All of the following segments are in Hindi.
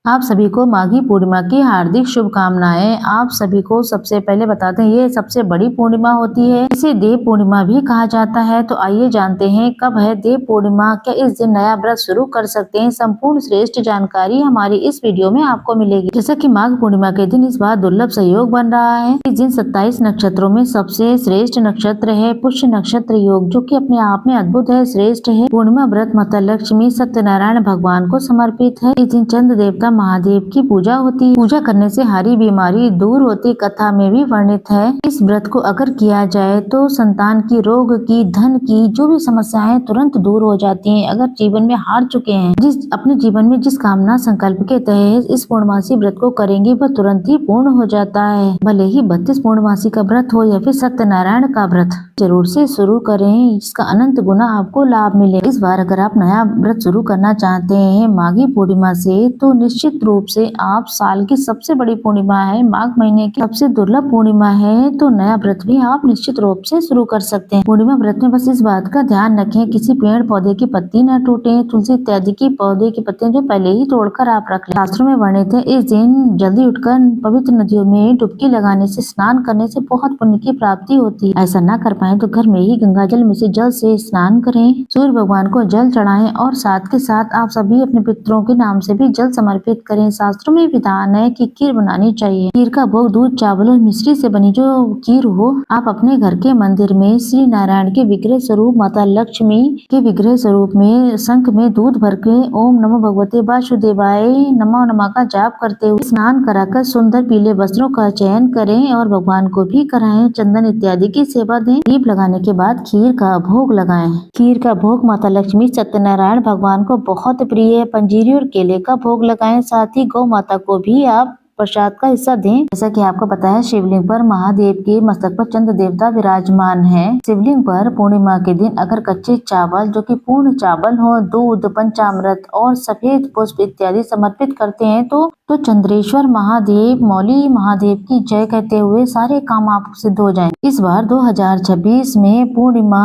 आप सभी को माघी पूर्णिमा की हार्दिक शुभकामनाएं। आप सभी को सबसे पहले बताते हैं ये सबसे बड़ी पूर्णिमा होती है, इसे देव पूर्णिमा भी कहा जाता है। तो आइए जानते हैं कब है देव पूर्णिमा, क्या इस दिन नया व्रत शुरू कर सकते हैं। संपूर्ण श्रेष्ठ जानकारी हमारी इस वीडियो में आपको मिलेगी। जैसा कि माघ पूर्णिमा के दिन इस बार दुर्लभ संयोग बन रहा है। इस दिन 27 नक्षत्रों में सबसे श्रेष्ठ नक्षत्र है पुष्य नक्षत्र योग, जो कि अपने आप में अद्भुत है, श्रेष्ठ है। पूर्णिमा व्रत माता लक्ष्मी सत्यनारायण भगवान को समर्पित है। इस दिन चंद्र देवता महादेव की पूजा होती है। पूजा करने से हरी बीमारी दूर होती, कथा में भी वर्णित है। इस व्रत को अगर किया जाए तो संतान की, रोग की, धन की जो भी समस्याएं तुरंत दूर हो जाती हैं। अगर जीवन में हार चुके हैं, अपने जीवन में जिस कामना संकल्प के तहत इस पूर्णमासी व्रत को करेंगे वह तुरंत ही पूर्ण हो जाता है। भले ही 32 पूर्णमासी का व्रत हो या फिर सत्यनारायण का व्रत, जरूर से शुरू करें, इसका अनंत गुना आपको लाभ मिले। इस बार अगर आप नया व्रत शुरू करना चाहते हैं माघी पूर्णिमा से, तो निश्चित रूप से आप साल की सबसे बड़ी पूर्णिमा है, माघ महीने की सबसे दुर्लभ पूर्णिमा है, तो नया व्रत भी आप निश्चित रूप से शुरू कर सकते हैं। पूर्णिमा व्रत में बस इस बात का ध्यान रखें, किसी पेड़ पौधे की पत्ती न टूटे, तुलसी इत्यादि की पौधे की पत्तियां जो पहले ही तोड़कर आप रख लें। शास्त्रों में वर्णित है इस दिन जल्दी उठकर पवित्र नदियों में डुबकी लगाने से, स्नान करने से बहुत पुण्य की प्राप्ति होती है। ऐसा न कर पाए तो घर में ही गंगा जल में से जल से स्नान करें, सूर्य भगवान को जल चढ़ाएं और साथ के साथ आप सभी अपने पितरों के नाम से भी जल समर्पित करें। शास्त्रों में विधान है कि खीर बनानी चाहिए। खीर का भोग दूध, चावल और मिश्री से बनी जो खीर हो, आप अपने घर के मंदिर में श्री नारायण के विग्रह स्वरूप, माता लक्ष्मी के विग्रह स्वरूप में शंख में दूध भर के ओम नमो भगवते वासुदेवाय नमो नमः का जाप करते हुए स्नान कराकर सुंदर पीले वस्त्रों का चयन करें और भगवान को भी कराएं, चंदन इत्यादि की सेवा दें। दीप लगाने के बाद खीर का भोग लगाएं। खीर का भोग माता लक्ष्मी सत्यनारायण भगवान को बहुत प्रिय है। पंजीरी और केले का भोग लगाएं, साथ ही गौ माता को भी आप प्रसाद का हिस्सा दें। जैसा कि आपको पता है शिवलिंग पर महादेव के मस्तक पर चंद्र देवता विराजमान है। शिवलिंग पर पूर्णिमा के दिन अगर कच्चे चावल, जो कि पूर्ण चावल हो, दूध, पंचामृत और सफेद पुष्प इत्यादि समर्पित करते हैं तो चंद्रेश्वर महादेव, मौली महादेव की जय कहते हुए सारे काम आप सिद्ध हो जाएं। इस बार 2026 में पूर्णिमा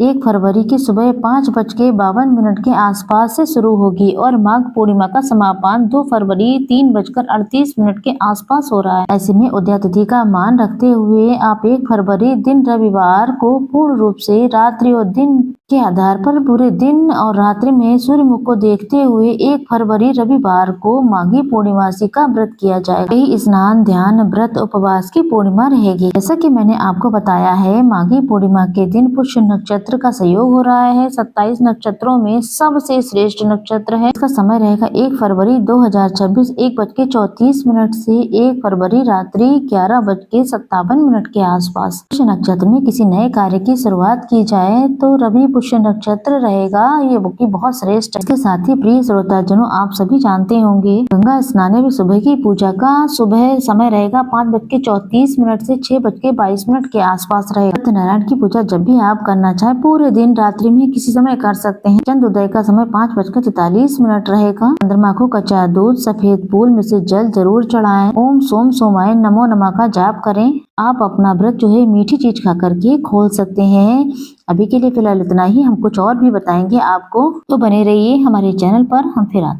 1 फरवरी की सुबह 5:52 के आसपास से शुरू होगी और माघ पूर्णिमा का समापन 2 फरवरी 3:38 के आसपास हो रहा है। ऐसे में उदय तिथि का मान रखते हुए आप 1 फरवरी दिन रविवार को पूर्ण रूप से रात्रि और दिन के आधार पर पूरे दिन और रात्रि में सूर्य मुख को देखते हुए 1 फरवरी रविवार को माघी पूर्णिमासी का व्रत किया जाएगा। यही स्नान, ध्यान, व्रत, उपवास की पूर्णिमा रहेगी। जैसा कि मैंने आपको बताया है, माघी पूर्णिमा के दिन पुष्य नक्षत्र का संयोग हो रहा है। 27 नक्षत्रों में सबसे श्रेष्ठ नक्षत्र है। इसका समय रहेगा 1 फरवरी 2026 1:34 से 1 फरवरी रात्रि 11:57 के आसपास। पुष्य नक्षत्र में किसी नए कार्य की शुरुआत की जाए तो रवि पुष्य नक्षत्र रहेगा, ये बुकी बहुत श्रेष्ठ है। इसके साथ ही प्रिय श्रोताजनों, आप सभी जानते होंगे गंगा स्नान भी सुबह की पूजा का सुबह समय रहेगा 5:34 से 6:22 के आसपास रहेगा। सत्यनारायण की पूजा जब भी आप करना चाहे पूरे दिन रात्रि में किसी समय कर सकते हैं। चंद्र उदय का समय 5:43 रहेगा। चंद्रमा को कच्चा दूध, सफेद फूल में से जल जरूर चढ़ाएं। ओम सोम सोमाय नमो नमः का जाप करें। आप अपना व्रत जो है मीठी चीज खा करके खोल सकते हैं। अभी के लिए फिलहाल इतना ही, हम कुछ और भी बताएंगे आपको, तो बने रहिए हमारे चैनल पर। हम फिर आते हैं।